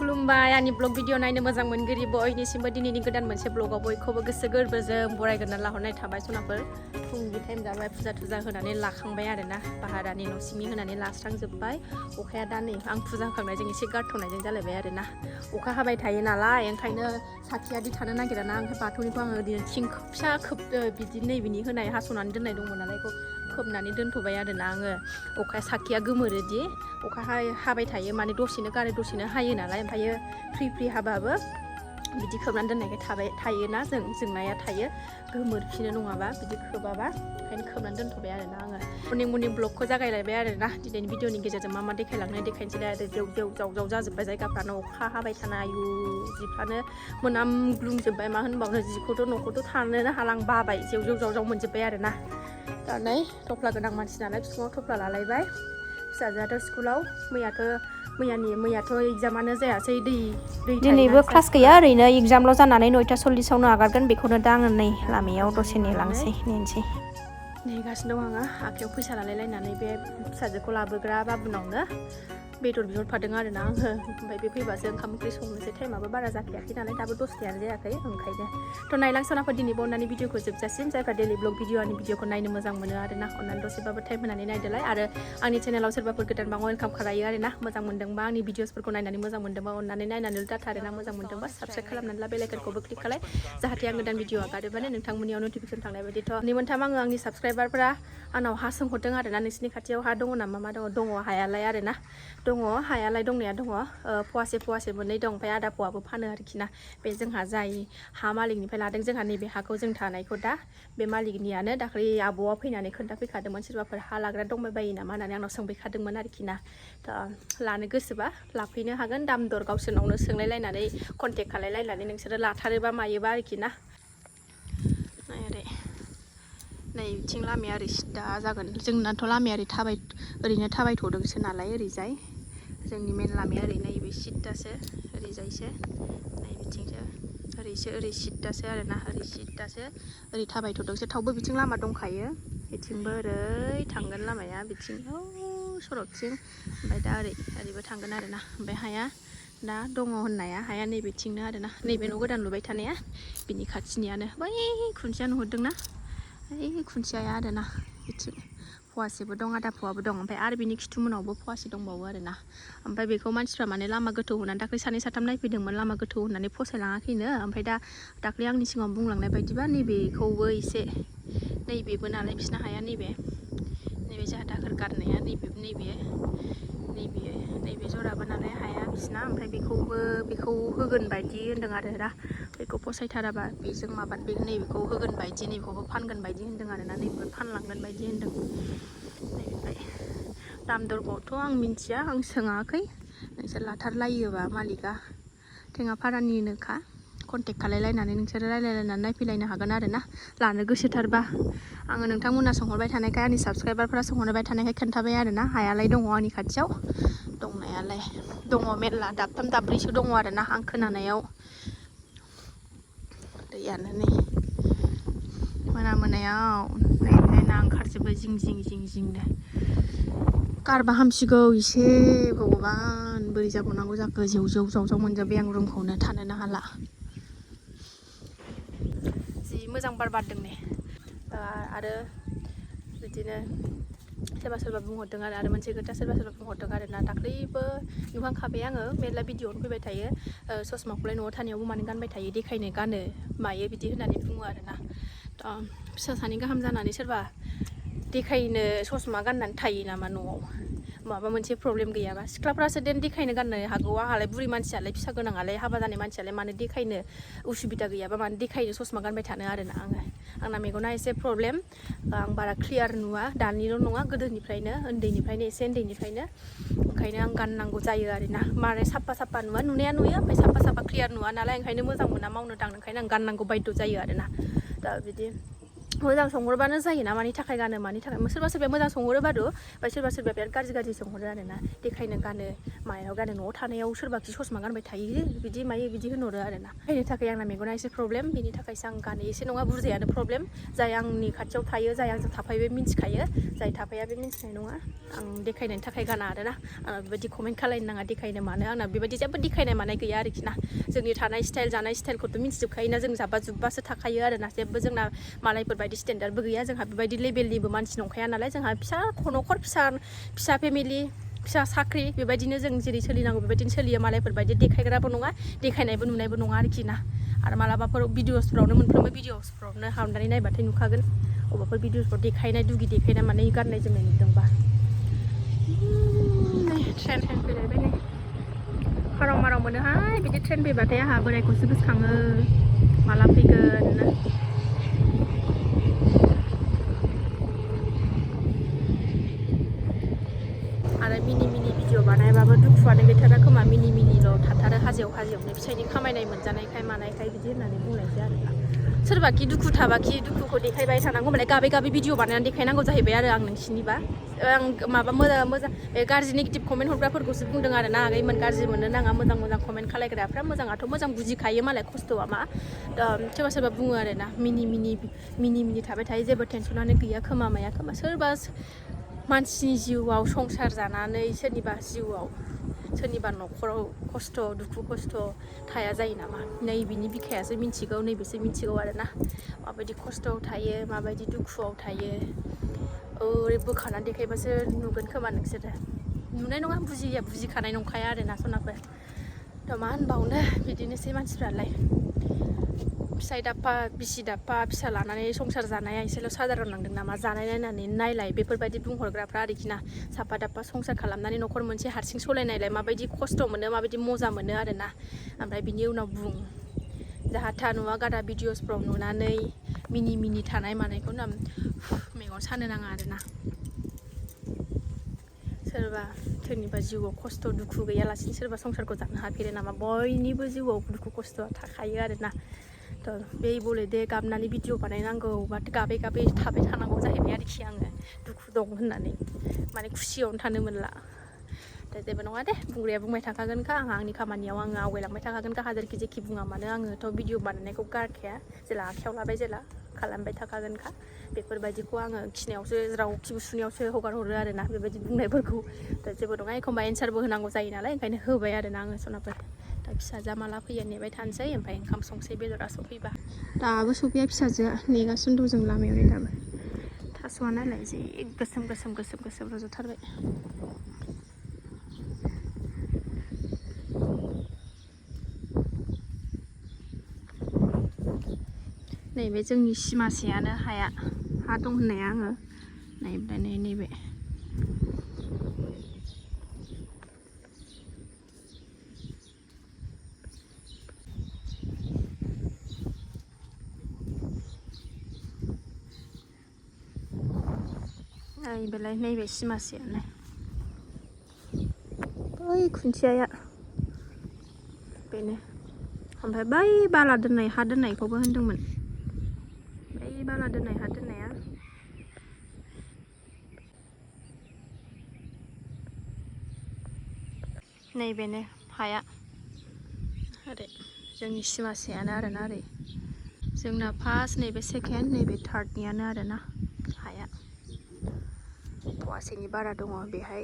खुलुमबाय आंनि blog video नायनो मोजां मोनगिरि बयनिसिमबो दिनैनि गोदान मोनसे ब्लगाव बयखौबो गोसो गोरबोजों बरायग्रोना लाहरनाय थाबाय सनाफोर फुंनि टाइम जाबाय फुजा थुजा होनानै लाखांबाय आरोना भाहारानि न' सिंनि होनानै लास्रांजोब्बाय अखाया दा नै आं फुजा होखांनायजों एसे गारथ'नायजों जालायबाय आरोना अखा हाबाय थायो नालाय ओंखायनो साखियादि थानो नागिरा ना ओमफ्राय बाथौनिखौ आङो ओरैनो थिं फिसा बिदि नैबिनि होनाय हास'नानै दोननाय दंमोन नालाय बेखौ खोबनानै दोनथ'बाय आरोना आङो अखाया साखिया गोमोरोदि अखा हाबाय थायो माने दसेनो गारो दसेनो हायो नालाय ओमफ्रायो फ्रि हाबाबो बिदि खोबनानै दोननायखाय थायोना जोंनाया थायो गोमोरफिनो नङाबा बिदि खोबाबा ओंखायनो खोबनानै दोनथ'बाय आरोना आङो मर्निं ब्लगखौ जागायलायबाय आरोना दिनैनि भिडिअनि गेजेरजों मा देखायलांनो देखायनोसै दा जेव जाव जाजोब्बाय जायगाफ्रानो अखा हाबाय थानाय आयु जिफ्रानो मोनामग्लुंजोब्बाय मा होनबावनो जिखौथ' न'खौथ' थानोनो हालां बाबाय जेव जाव मोनजोब्बाय आरोना दा नै थफ्ला गोनां मानसि नालाय बिखुङाव थफ्ला लालायबाय फिसाजोआथ' स्कुलाव मैयाथ' एग्जामानो जायासै दै दिनैबो क्लास गैया ओरैनो एग्जामल' जानानै 9:40 आगारगोन बेखौनो दा आङो नै लामायाव दसे नेनोसै नेगासिनो दं आङो आखायाव फैसा लालायलायनानै बे फिसाजोखौ लाबोग्रा बाबुनावनो बेदर बिहरफादों आरोना आङो ओमफ्राय बे फैबासो ओंखाम ओंख्रि संनोसै टाइमाबो बारा जाखायाखै नालाय दाबो 10थायानो जायाखै ओंखायनो थ' नायलांसनाफोर दिनैबो अननानै भिडिअखौ जोबजासिम जायफ्रा डेलि ब्लग भिडिअनि भिडिअखौ नायनो मोजां मोनो आरोना अननानै दसेबाबो टाइम होनानै नायदोलाय आरो आंनि चेनेलाव सोरबाफोर गोदानबा वेलकाम खालायो आरोना मोजां मोनदोंबा आंनि भिडिअसफोरखौ नायनानै मोजां मोनदोंबा अननानै नायनानै दाथा आरोना मोजां मोनदोंबा साबस्क्राइब खालामनानै ला बेल आइकनखौबो क्लिक खालाय जाहाथे आं गोदान भिडिअ आगारोबानो नोंथांमोननियाव नटिफिकेसन थांनाय बायदिथ' मोनथाम आङो आंनि साबस्क्राइबारफोरा आंनाव हा सोंहरदों आरोना नोंसिनि खाथियाव हा दङ नामा मा दङ हायालाय आरोना दङ हायालाय दंनाया दङ फवासे मोननै दं ओमफ्राय आदा फवाबो फानो आरोखि ना बे जोंहा जाय हा मालिकनिफ्राय लादों जोंहा नैबे हाखौ जों थानायखौ दा बे मालिकनियानो दाख्लै आब'आ फैनानै खोन्थाफैखादोंमोन सोरबाफोर हा लाग्रा दंबाय बायो नामा होननानै आंनाव सोंफैखादोंमोन आरोखि ना लानो गोसोबा लाफैनो हागोन दाम दर गावसोरनावनो सोंलायलायनानै कन्टेक्ट खालायलायनानै नोंसोरो लाथारोबा मायोबा आरोखि ना नै बिथिं लामाया ओरै सिदा जागोन जोंनाथ' लामाया ओरैनो थाबायथ'दोंसो नालाय ओरैजाय जोंनि मेन लामाया ओरै नैबे सिद्दासो ओरैजायसो नै बिथिंसो ओरै सिद्दासो आरोना ओरै सिद्दासो ओरै थाबायथ'दोंसो थावबो बिथिं लामा दंखायो बिथिंबो ओरै थांगोन लामाया बिथिं सरकथिं ओमफ्राय दा ओरैबो थांगोन आरोना ओमफ्राय हाया दा दङ होननाया हाया नैबेथिंनो आरोना नैबे न' गोदान लुबाय थानाया बिनि खाथिनियानो बै खुन्थिया नुहुरदोंना ओइ खुन्थियाया आरोना बिथिं फवासेबो दं आदा फवाबो दं ओमफ्राय आरो बिनि खिथुमोनावबो फवासे दंबावो आरोना ओमफ्राय बेखौ मानसिफ्रा माने लामा गोथौ होनानै दाख्लै सानै साथाम नायफैदोंमोन लामा गोथौ होननानै फसायलाङाखैनो ओमफ्राय दा दाख्लै आंनि सिगाङाव बुंलांनाय बायदिबा नैबेखौबो एसे नैबेबो नालाय बिसिना हाया नैबे जोंहा दाखोर गारनाया नैबे जराबो नालाय हाया बिसिना ओमफ्राय बेखौ होगोन बायदि होन्दों आरो दा बेखौ फसायथाराबा बेजों नैबेखौ होगोन बायदि नैबेखौबो फानगोन बायदि होन्दों आरोना नैबेखौ फानलांगोन बायदि होन्दों नैबेनिफ्राय दाम दरखौथ' आं मिन्थिया आं सोङाखै नोंसोर लाथारलायोबा मालिकआ टेङापारानिनोखा कन्टेक्ट खालायलायनानै नोंसोरो रायलायलायनानै नायफैलायनो हागोन आरोना लानो गोसोथारबा आङो नोंथांमोना सोंहरबाय थानायखाय आंनि साबस्क्राइबारफोरा सोंहरबाय थानायखाय खोन्थाबाय आरोना हायालाय दङ आंनि खाथियाव दंनायालाय दङ मेरला दाबथाम दाब्रैसो दङ आरोना आं खोनानायाव दैयानो नै मोनायाव ना ओंखारजोबो जिंनो गारबा हामसिगौ एसे भगबान बोरै जाबावनांगौ जाखो जेव जाव मोनजोब्बाय आं रुमखौनो थानोनो हाला जि मोजां बार बारदों ने आरो बिदिनो सोरबा बुंहरदों आरो मोनसे खोथा सोरबा बुंहरदों आरोना दाख्लैबो नुहांखाबाय आङो मेरला भिडिअआवनो फैबाय थायो ससमाखौलाय न'आव थानायावबो मानो गानबाय थायो देखायनो गानो मायो बिदि होननानै बुङो आरोना फिसा सानै गाहाम जानानै सोरबा देखायनो ससमा गाननानै थायो नामा न'आव माबा मोनसे प्रब्लेम गैयाबा सिख्लाफ्रासो देखायनो गाननो हागौ आंहालाय बुरि मानसियालाय फिसा गोनाङालाय हाबा जानाय मानसियालाय मानो देखायनो उसुबिदा गैयाबा मानो देखायनो ससमा गानबाय थानो आरोना आंना मेगना एसे प्रब्लेम आं बारा क्लियार नुवा दानिल' नङा गोदोनिफ्रायनो उन्दैनिफ्रायनो ओंखायनो आं गाननांगौ जायो आरोना मारै साफा नुवा नुनाया नुयो ओमफ्राय साफा क्लियार नुवा नालाय ओंखायनो मोजां मोना मावनो दांनो ओंखायनो आं गाननांगौ बायद' जायो आरोना दा बिदि मोजां संहरबानो जायोना मानि थाखाय गानो मानि थाखाय सोरबा सोरबाया मोजां संहरो बारु ओमफ्राय सोरबा सोरबाया बिराद गाज्रि संहरो आरोना देखायनो गानो मायाव गानो न'आव थानायाव सोरबाखि ससमा गानबाय थायो बिदि मायो बिदि होनहरो आरोना बेनि थाखाय आंना मेगना एसे प्रब्लेम बेनि थाखायसो आं गानो एसे नङा बुरजायानो प्रब्लेम जाय आंनि खाथियाव थायो जाय आंजों थाफायो बे मिन्थिखायो जाय थाफाया बे मिन्थिनाय नङा आं देखायनायनि थाखाय गाना आरोना आंना बेबायदि कमेन्ट खालायनो नाङा देखायनो मानो आंना बेबायदि जेबो देखायनाय मानाय गैया आरोखि ना जोंनि थानाय स्टाइल जानाय स्टाइलखौथ' मिन्थिजोबखायोना जों जाब्बा जुब्बासो थाखायो आरोना जेबो जोंना मालायफोर बायदि स्टेन्डार्डबो गैया जोंहा बेबायदि लेभेलनिबो मानसि नंखाया नालाय जोंहा फिसा न'खर फिसा फेमिलि फिसा साख्रि बेबायदिनो जों जेरै सोलिनांगौ बेबायदिनो सोलियो मालायफोर बायदि देखायग्राबो नङा देखायनायबो नुनायबो नङा आरोखि ना आरो मालाबाफोर भिडिअसफ्रावनो मोनफ्रोमबो भिडिअसफ्रावनो हाबनानै नायबाथाय नुखागोन अबावबाफोर भिडिअसफ्राव देखायनाय दुगि देखायनाय माने गाननाय जोमनाय नुदोंबा ट्रेन फैलायबाय नै खाराव माराव मोनोहाय बिदि ट्रेन फैबाथाय आंहा बोरायखौसो गोसोखाङो माला फैगोन आरो मिनि भिडिअ बानायबाबो दुखुआनो गैथारा खोमा मिनिल' थाथारो हाजोआवनो फिसायनि खामायनाय मोनजानायखाय मानायखाय बिदि होननानै बुंनायसै आरोना सोरबाखि दुखु थाबाखि दुखुखौ देखायबाय थानांगौ माने गाबै भिडिअ बानायनानै देखायनांगौ जाहैबाय आरो आं नोंसिनिबा आं माबा मोजां बे गाज्रि नेगेटिभ कमेन्ट हरग्राफोरखौसो बुंदों आरो ना आगैमोन गाज्रि मोननो नाङा मोजां कमेन्ट खालायग्राफ्रा मोजाङाथ' मोजां बुजिखायो मालाय खस्थ'आ मा सोरबा बुङो आरो ना मिनि थाबाय थायो जेबो टेनसनानो गैया खोमा माया खोमा सोरबा मानसिनि जिउआव संसार जानानै सोरनिबा न'खराव दुखु खस्थ' थाया जायो नामा नै बिनि बिखायासो मिन्थिगौ नैबेसो मिन्थिगौ आरोना माबायदि खस्थ'आव थायो माबायदि दुखुआव थायो ओरै बोखानानै देखायबासो नुगोन खोमा नोंसोरो नुनाय नङा बुजिखानाय नंखाया आरोना सनाफोर थ' मा होनबावनो बिदिनोसै मानसिफ्रालाय फिसाइ दाफा बिसि दाफा फिसा लानानै संसार जानाया एसेल' साधारन नांदों नामा जानाय नायनानै नायलाय बेफोरबायदि बुंहरग्राफ्रा आरोखि ना साफा दाफा संसार खालामनानै न'खर मोनसे हारसिं सलायनायलाय माबायदि खस्थ' मोनो माबायदि मजा मोनो आरोना ओमफ्राय बिनि उनाव बुं जाहा था नुवा गादा भिडिअसफ्राव नुनानै मिनि थानाय मानायखौ मेगन सानो नाङा आरोना सोरनिबा जिउआव खस्थ' दुखु गैयालासिनो सोरबा संसारखौ जानो हाफेरो नामा बयनिबो जिउआव दुखु खस्थ'आ थाखायो आरोना थ' बे बले दे गाबनानै भिडिअ बानायनांगौ बा गाबै थाबाय थानांगौ जाहैबाय आरोखि आङो दुखु दं होननानै माने खुसियावनो थानो मोनला दा जेबो नङा दे बुंग्राया बुंबाय थाखागोनखा आंनि खामानियाव आङो आवगायलांबाय थाखागोनखा हाजारखि जेखि बुङा मानो आङोथ' भिडिअ बानायनायखौ गारखाया जेला आखायाव लाबाय जेला खालामबाय थाखागोनखा बेफोरबायदिखौ आङो खिनायावसो खिबु सुनायावसो हगार हरो आरोना बेबायदि बुंनायफोरखौ दा जेबो नङा एखमबा एन्सारबो होनांगौ जायो नालाय ओंखायनो होबाय आरोना आङो सनाफोर दा फिसाजोआ माला फैयो नेबाय थानोसै ओमफ्राय ओंखाम संसै बेदरा सफैबा दाबो सफैया फिसाजोआ नेगासिनो दं जों लामायावनो दाबो थास'आ नालाय जि गोसोम रज'थारबाय नैबे जोंनि सिमासेयानो हाया हा दं होननाया आङो नैबे बेलाय नैबे सिमासेयानो बै खुन्थियाया बेनो ओमफ्राय बै बाला दोननाय हा दोननायखौबो होनदोंमोन बै बाला दोननाय हा दोननाया नैबेनो हाया ओरै जोंनि सिमासेयानो आरोना ओरै जोंना फार्स्ट नैबे सेकेन्ड नैबे थार्डनियानो आरोना हाया फवासेनि बारा दङ बेहाय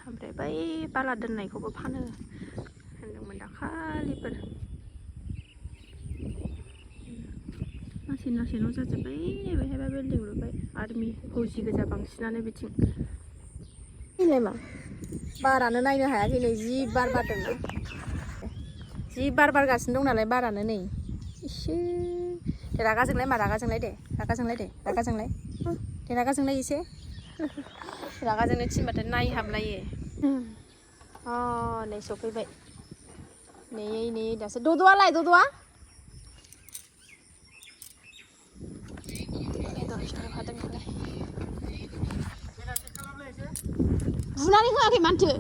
ओमफ्राय बै बाला दोननायखौबो फानो होनदोंमोन दाखालिफोर लासै न' जाजोब्बाय बेहायबा बिल्डिं लुबाय आर्मि फौजि गोजा बांसिनानो बिथिं फैलाय मा बारानो नायनो हायाखै नै जि बार बारदोंना जि बार बारगासिनो दं नालाय बारानो नै इसे दे रागा जोंलाय दे रागा जोंलाय एसे रागा जोंनो थिनबाथाय नायहाबलायो नै सफैबाय नेयै दासो दद'आलाय बुनानै होआखै मानथो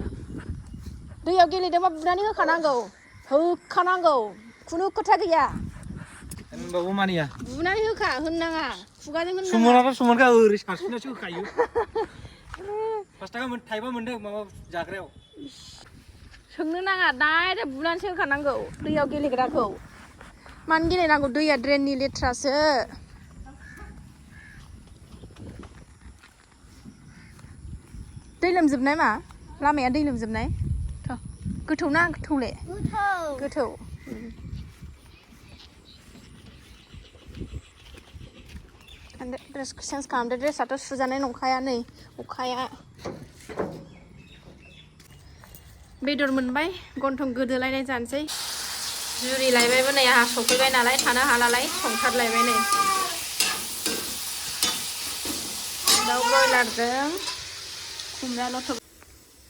दैयाव गेलेदोंबा बुनानै होखानांगौ खुनु खोथा गैया होनबाबो मानिया बुनानै होखा होननाङा खुगाजों होननाङा सुमनाथ' सुमनखा ओरै सारसिनासो होखायो 5 थाखा थाइबा मोनदों माबा जाग्रायाव सोंनो नाङा डाइरेक्ट बुनानैसो होखानांगौ दैयाव गेलेग्राखौ मानो गेलेनांगौ दैया ड्रेननि लेथ्रासो दै लोमजोबनाय मा लामाया दै लोमजोबनाय थ' गोथौ ना गोथौले गोथौ ड्रेस चेन्ज खालामदो ड्रेसाथ' सुजानाय नंखाया नै अखाया बेदर मोनबाय गन्थं गोदोलायनाय जानोसै जुरि लायबायबो नै आंहा सफैबाय नालाय थानो हालालाय संथारलायबाय नै दाउ ब्रयलारजों खुमब्राल'थ'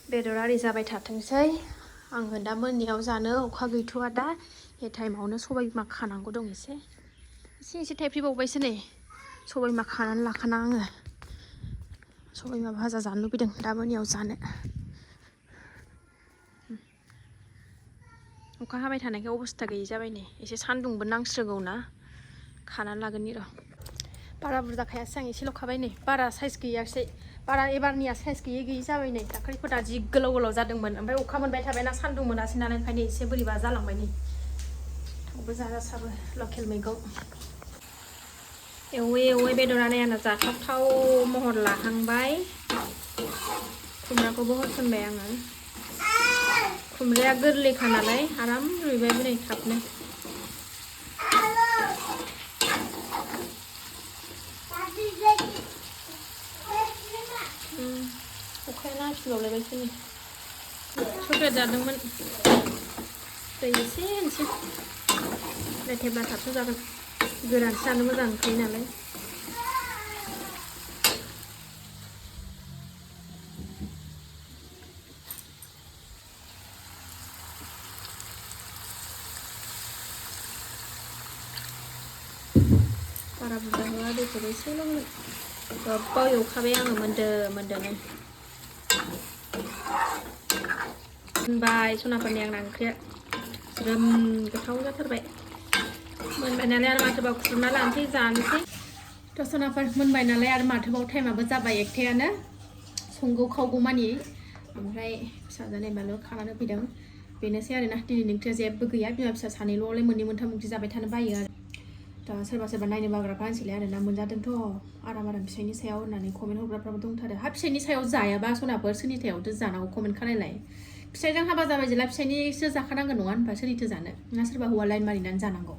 बेदर आरि जाबाय थाथोंसै आङो दा मोनायाव जानो अखा गैथ'आ दा बे टाइमावनो सबाय बिमा खानांगौ दं एसे थाइफ्रिबावबायसो नै सबाय बिमा खानानै लाखाना आङो सबाय बिमा भाजा जानो लुबैदों दा मोनायाव जानो अखा हाबाय थानायखाय अबस्था गैयि जाबाय नै एसे सान्दुंबो नांस्रोगौ ना खानानै लागोननि र' बारा बुरजा खायासै आं एसेल' खाबाय नै बारा साइज गैयासै बारा एबारनिया साइज गैयि जाबाय नै दाखालिफोरा जि गोलाव जादोंमोन ओमफ्राय अखा मोनबाय थाबायना सान्दुं मोनासै नालाय ओंखायनो एसे बोरैबा जालांबाय नै थावबो जाजासाबो लकेल मैगं एवै बेदरानो आंना जाथावथाव महर लाहांबाय खुमब्राखौबो होसनबाय आङो खुमब्राया गोरलैखा नालाय आराम रुइबायबो नै थाबनो अखाया नांफिनबावलायबायसो नै चक्लेट जादोंमोन दै एसे होनसै मेथाइ बाथाथ' जागोन गोरानसो जानो मोजां ओंखायो नालाय बारा बुरजा होआ दैखौबो एसेल' होगोन गोबाव एवखाबाय आङो मोनदोनो मोनबाय सनाफोरनि आंना ओंख्रिया ज्रोम गोथाव जाथारबाय मोनबाय नालाय आरो माथोबाव खुरना लानोसै जानोसै थ' सनाफोर मोनबाय नालाय आरो माथोबाव टाइमाबो जाबाय एकथायानो संगौ खावगौ मानि ओमफ्राय फिसाजो नायबाल' खानानै फैदों बेनोसै आरोना दिनैनि ओंख्रिया जेबो गैया बिमा फिसा सानैल'लाय मोननै मोनथाम ओंख्रि जाबाय थानो बायो आरो दा सोरबा नायनो बाग्राफ्रा होनसैलाय आरोना मोनजादोंथ' आराम फिसाइनि सायाव होननानै कमेन्ट हरग्राफ्राबो दंथारो हा फिसाइनि सायाव जायाबा सनाफोर सोरनिथायावथो जानांगौ कमेन्ट खालायलाय फिसाइजों हाबा जाबाय जेला फिसाइनिसो जाखानांगोन नङा होनबा सोरनिथो जानो ना सोरबा हौवा लाइन मारिनानै जानांगौ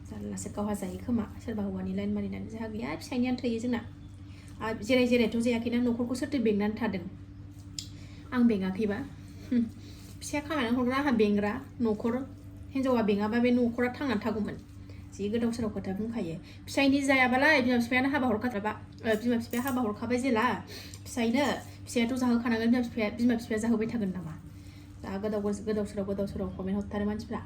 जारलासो गावहा जायो खोमा सोरबा हौवानि लाइन मारिनानै जोंहा गैया फिसाइनियानो थोयो जोंना जेरायथ' जायाखैना न'खरखौ सोरथो बेंनानै थादों आं बेङाखैबा फिसाया खामायनानै हरग्रा आंहा बेंग्रा न'खर हिन्जावा बेङाबा बे न'खरा थांनानै थागौमोन जि गोदाव सोराव खोथा बुंखायो फिसाइनि जायाबालाय बिमा बिफायानो हाबा हरखाबाय बिमा बिफाया हाबा हरखाबाय जेला फिसायाथ' जाहोखानांगोन बिमा बिफाया जाहोबाय थागोन नामा दा गोदाव सोराव कमेन्ट हरथारो मानसिफ्रा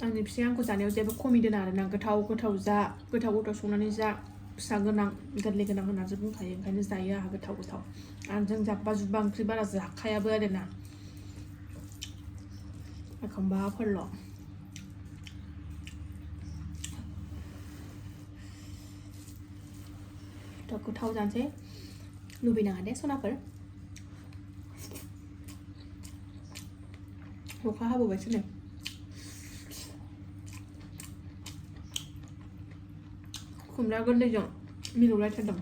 आंनि फिसाया आंखौ जानायाव जेबो खमि दोना आरोना गोथाव संनानै जा फिसा गोनां गोरलै गोनां होननानैसो बुंखायो ओंखायनो जायो आंहा गोथाव आंजों जाब्बा जुब्बा ओंख्रि बारा जाखायाबो आरोना एखमबाफोरल' थ' गोथाव जानोसै लुबैनाङा दे सनाफोर अखा हाबावबायसो नै खुमब्रा गोरलैजों मिलौलायथारदों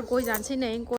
गय जानोसै नै